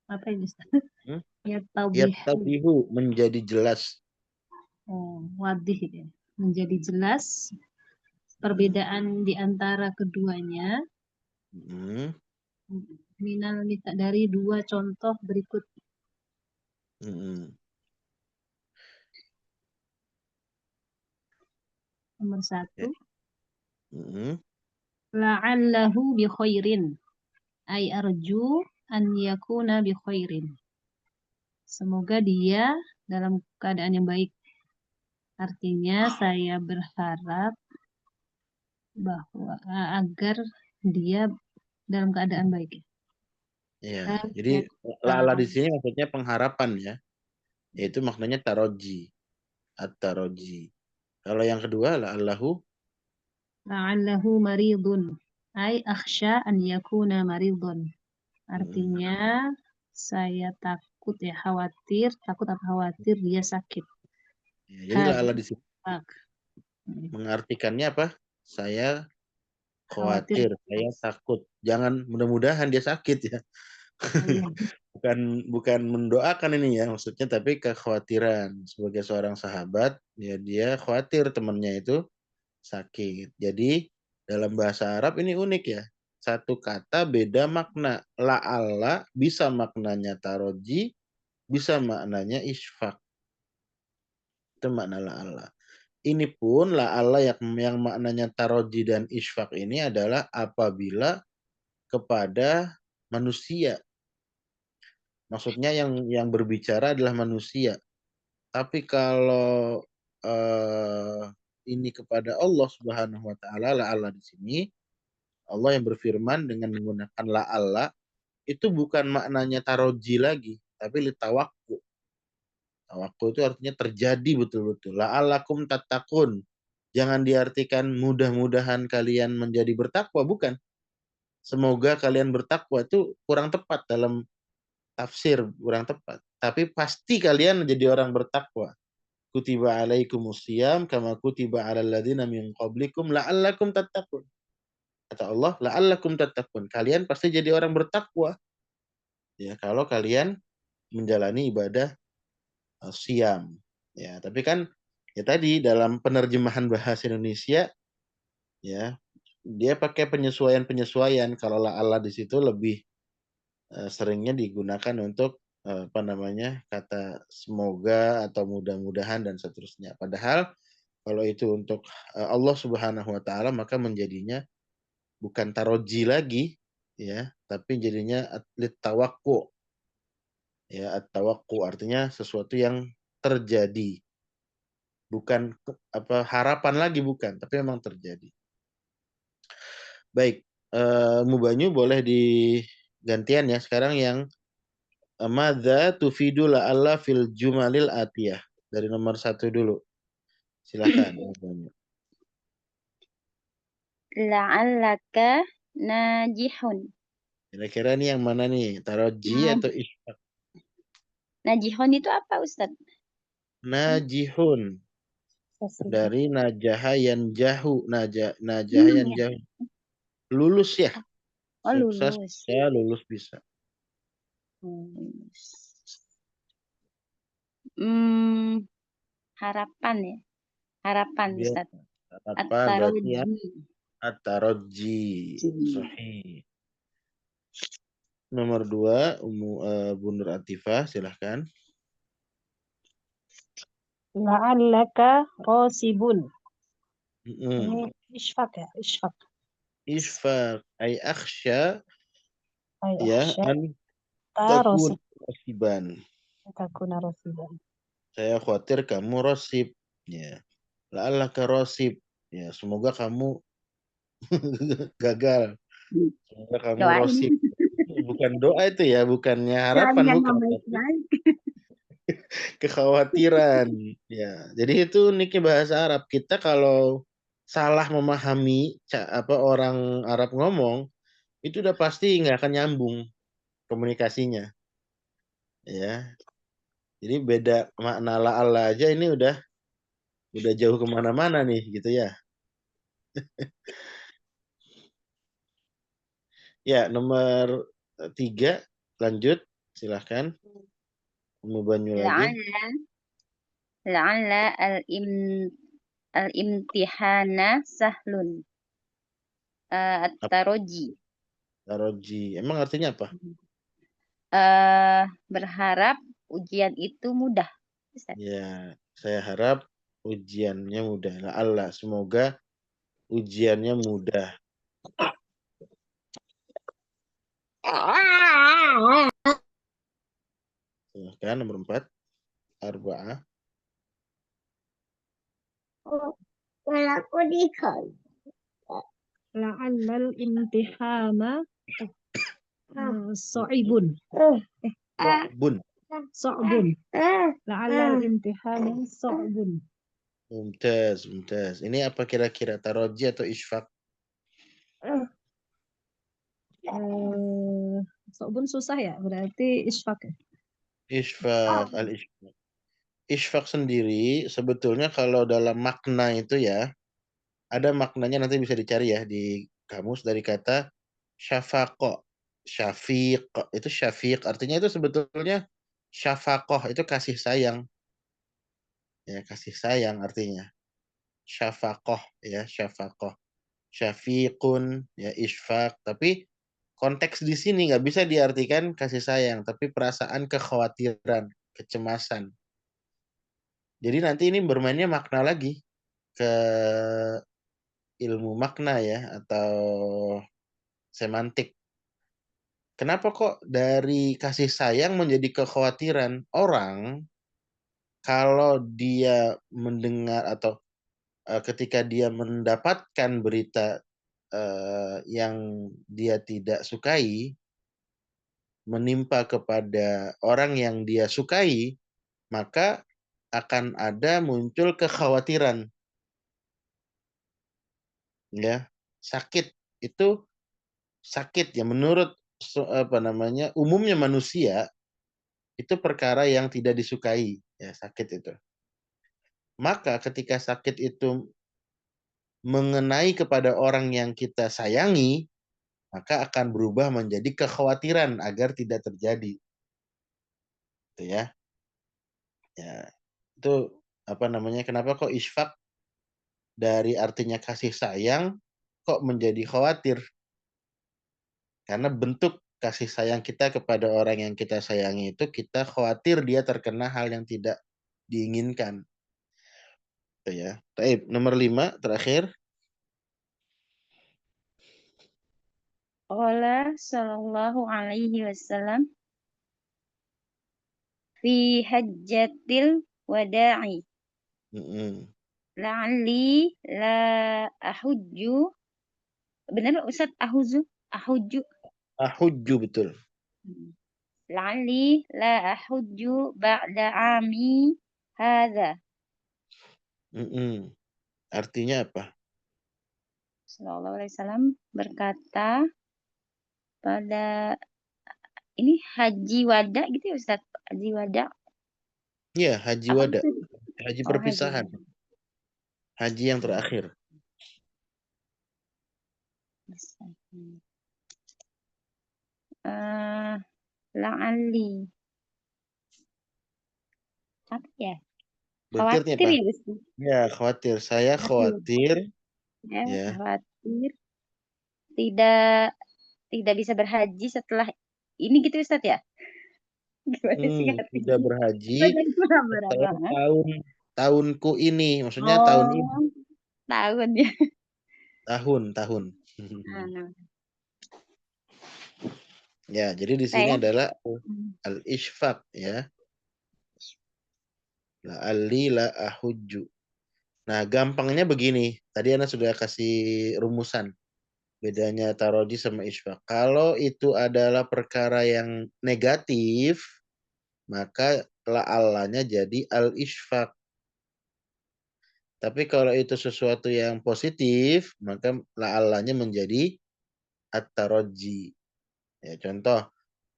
apa ini Ustaz? Yattadihu, menjadi jelas. Wadih ya. Menjadi jelas perbedaan di antara keduanya. Minal minta dari dua contoh berikut. Nomor 1. La'allahu bi khairin. Ay arju an yakuna bi khairin. Semoga dia dalam keadaan yang baik. Artinya saya berharap bahwa agar dia dalam keadaan baik. Ya, jadi la'alla di sini maksudnya pengharapan ya. Yaitu maknanya taroji. At-taroji. Kalau yang kedua la'allahu maridun. Ay akhsha an yakuna maridun. Artinya saya takut ya, khawatir dia sakit. Ya, jadi la'alla di sini mengartikannya apa? Saya khawatir, saya takut. Jangan, mudah-mudahan dia sakit ya. bukan mendoakan ini ya maksudnya, tapi kekhawatiran. Sebagai seorang sahabat ya, dia khawatir temannya itu sakit. Jadi dalam bahasa Arab ini unik ya, satu kata beda makna. La'alla bisa maknanya taroji, bisa maknanya isfaq. Itu makna la'alla. Ini pun la'alla yang maknanya taroji dan isfaq ini adalah apabila kepada manusia. Maksudnya yang berbicara adalah manusia. Tapi kalau ini kepada Allah Subhanahu wa taala, la'alla di sini Allah yang berfirman dengan menggunakan la'alla itu bukan maknanya taroji lagi, tapi litawakku. Tawakku itu artinya terjadi betul-betul. La'allakum tattaqun. Jangan diartikan mudah-mudahan kalian menjadi bertakwa, bukan. Semoga kalian bertakwa itu kurang tepat dalam tafsir, kurang tepat. Tapi pasti kalian menjadi orang bertakwa. Kutiba alaikumusiyam kama kutiba alal ladzina min qablikum la'allakum tattaqun. Kata Allah, la'allakum tattaqun. Kalian pasti jadi orang bertakwa. Ya, kalau kalian menjalani ibadah siam. Ya, tapi kan ya tadi dalam penerjemahan bahasa Indonesia ya dia pakai penyesuaian-penyesuaian. Kalau la'alla di situ lebih seringnya digunakan untuk apa namanya kata semoga atau mudah-mudahan dan seterusnya. Padahal kalau itu untuk Allah Subhanahu wa taala maka menjadinya bukan taroji lagi ya, tapi jadinya at-tawakku. Ya, at-tawakku artinya sesuatu yang terjadi. Bukan apa harapan lagi bukan, tapi memang terjadi. Baik, Mubanyu boleh digantian ya sekarang yang madza tufidu la'alla fil jumalil atiyah. Dari nomor 1 dulu. Silakan. La'allaka najihun. Kira-kira ini yang mana nih? Taroji Nah, atau isfak? najihun itu apa, Ustaz? Najihun. Dari najaha yanjahu. Najaha Ya. yanjahu. Lulus ya. Oh, Sukses lulus. ya, lulus bisa. Lulus. Harapan ya. Harapan, Dia Ustaz. apa berarti ya? At-taroji. At-taroji. Sahih. Nomor 2, Bu Nur Atifah, silahkan. La'allaka qasibun. Mm-mm. Ini isfak ya, isfak. Isfaq ay akhsha Ay ya akhsha an takun tarosib. rosiban. Takuna rosiban. Saya khawatir kamu rosib. Ya. La'allaka rosib. Ya, semoga kamu gagal. Semoga kamu Doain. rosib. Bukan doa itu ya, bukannya Doain harapan yang bukan. baik-baik. Kekhawatiran. Ya, jadi itu uniknya bahasa Arab. Kita kalau salah memahami apa orang Arab ngomong, itu udah pasti nggak akan nyambung komunikasinya. Ya, jadi beda makna la'alla aja ini udah jauh kemana-mana nih gitu ya. Ya, nomor 3 lanjut silahkan. Mau Banyu lagi. La'alla al-imtihana sahlun. At-taroji. Taroji. Emang artinya apa? Berharap ujian itu mudah. Ya, saya harap ujiannya mudah. La'alla, semoga ujiannya mudah. Silahkan nomor 4. Arba'ah. Kalau aku dikal. La'allal imtihana so'ibun. Bun. So'bun. La'allal imtihana so'bun. Mumtaz, mumtaz. Ini apa kira-kira? Taroji atau isfaq? So'bun susah ya, berarti isfak ya. Isfaq, al-isfaq. Isfaq sendiri sebetulnya kalau dalam makna itu ya, ada maknanya nanti bisa dicari ya di kamus dari kata syafaqah. Syafiq, itu syafiq. Artinya itu sebetulnya syafaqah, itu kasih sayang. Ya, kasih sayang artinya. Syafaqah, ya, syafaqah. Syafiqun, ya, isfaq. Tapi konteks di sini nggak bisa diartikan kasih sayang, tapi perasaan kekhawatiran, kecemasan. Jadi nanti ini bermainnya makna lagi ke ilmu makna ya atau semantik. Kenapa kok dari kasih sayang menjadi kekhawatiran? Orang kalau dia mendengar atau ketika dia mendapatkan berita yang dia tidak sukai menimpa kepada orang yang dia sukai, maka akan ada muncul kekhawatiran, ya. Sakit itu sakit ya menurut umumnya manusia itu perkara yang tidak disukai, ya sakit itu. Maka ketika sakit itu mengenai kepada orang yang kita sayangi, maka akan berubah menjadi kekhawatiran agar tidak terjadi. Itu ya. Ya, itu kenapa kok isfaq dari artinya kasih sayang kok menjadi khawatir? Karena bentuk kasih sayang kita kepada orang yang kita sayangi itu kita khawatir dia terkena hal yang tidak diinginkan. Itu ya. Baik, nomor 5 terakhir. Qala sallallahu alaihi wasallam fi hajjatil wada'i la'alli la ahujju. Benar Ustaz, ahujju. Ahujju betul. La'alli la ahujju ba'da ami hadza. Artinya apa? Sallallahu alaihi wasallam berkata pada ini haji wada gitu ya Ustaz? Haji wada. Iya, haji Apa wada. itu? Haji Oh, haji perpisahan. wada. Haji yang terakhir. La'alli. Apa ya? Berarti Khawatir apa? ya Ustaz? Ya, khawatir. Saya khawatir Ya, ya. khawatir tidak bisa berhaji setelah ini gitu Ustaz ya? Gimana sih Tidak artinya? berhaji Jadi setelah meraba-raba. tahunku ini, maksudnya tahun ini. Oh, tahun ya. Tahun. Nah, Ya, jadi di sini saya adalah al-isfaq ya. La'alli la ahujju. Nah, gampangnya begini. Tadi Ana sudah kasih rumusan. Bedanya taroji sama isfaq. Kalau itu adalah perkara yang negatif, maka la'allanya jadi al-isfaq. Tapi kalau itu sesuatu yang positif, maka la'allanya menjadi at-taroji. Ya, contoh,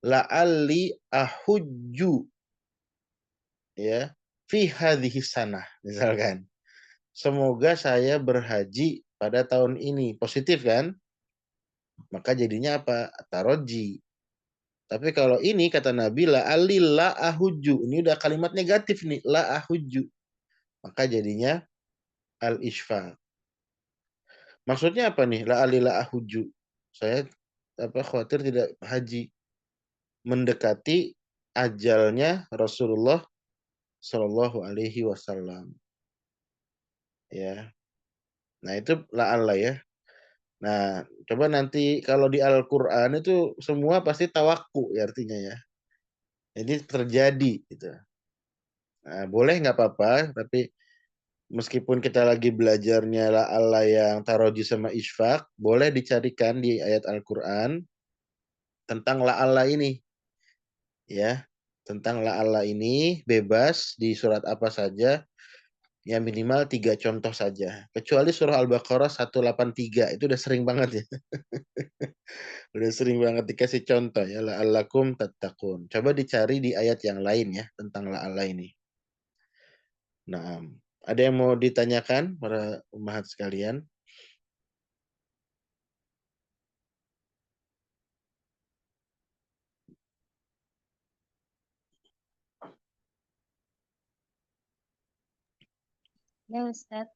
la'alli ahujju ya fi hadhihi sanah misalkan. Semoga saya berhaji pada tahun ini. Positif kan? Maka jadinya apa? Taroji. Tapi kalau ini kata Nabi la'alli la ahujju. Ini udah kalimat negatif nih, la ahujju. Maka jadinya al-isfa. Maksudnya apa nih? La'alli la ahujju. Saya khawatir tidak haji. Mendekati ajalnya Rasulullah Shallallahu Alaihi Wasallam. Ya, nah itu la'alla ya. Nah, coba nanti kalau di Al-Quran itu semua pasti tawakku ya artinya ya. Jadi terjadi gitu. Nah, boleh nggak apa-apa, tapi meskipun kita lagi belajarnya la'alla yang taroji sama isfaq, boleh dicarikan di ayat Al-Quran tentang la'alla ini. Ya, tentang la'alla ini bebas di surat apa saja. Ya minimal 3 contoh saja. Kecuali surah Al-Baqarah 183. Itu udah sering banget ya. Udah sering banget dikasih contoh ya. La'allakum tattaqun. Coba dicari di ayat yang lain ya. Tentang la'alla ini. Nah, ada yang mau ditanyakan para ummahat sekalian? ya Ustaz.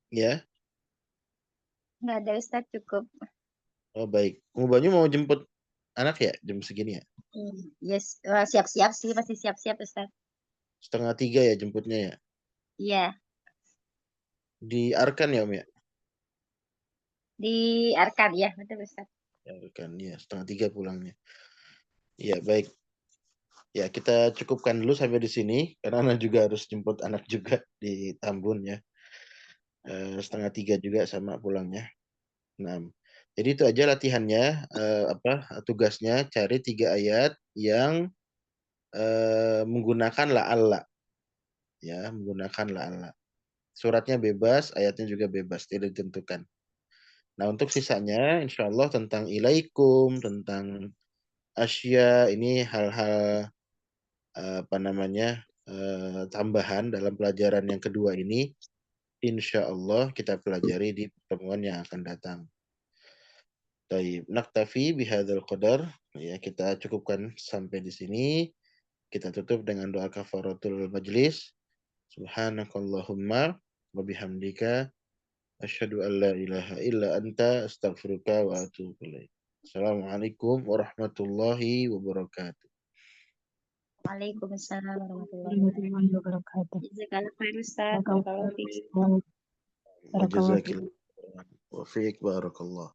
Ya? Nggak ada Ustaz, cukup. Oh baik. Banyu mau jemput anak ya? Jam segini ya? Yes, siap-siap sih, pasti siap-siap Ustaz. 2:30 ya jemputnya ya? Iya, Di Arkan ya Om ya? di Arkan ya, betul Ustaz. Arkan ya, 2:30 pulangnya. Iya baik. Ya, kita cukupkan dulu sampai di sini karena Ana juga harus jemput anak juga di Tambun ya. 2:30 juga sama pulangnya. 6. Jadi itu aja latihannya, tugasnya cari 3 ayat yang menggunakan la'alla, ya, menggunakan la'alla. Suratnya bebas, ayatnya juga bebas, tidak ditentukan. Nah, untuk sisanya insyaallah tentang ilaikum, tentang asya, ini hal-hal tambahan dalam pelajaran yang kedua ini, insyaallah kita pelajari di pertemuan yang akan datang. Baik, naktafi bihadzal qadar. Ya, kita cukupkan sampai di sini. Kita tutup dengan doa kafaratul majlis. Subhanakallahumma wa bihamdika asyhadu an la ilaha illa anta astaghfiruka wa atubu ilaik. Assalamualaikum warahmatullahi wabarakatuh. Waalaikumsalam warahmatullahi Warahmatullahi wabarakatuh. wabarakatuh. Jazakallah khair Ustaz. Barakallahu Barakallahu fiik. fiik. Barakallahu fiik. Jazakillah. Wa fiik barakallah.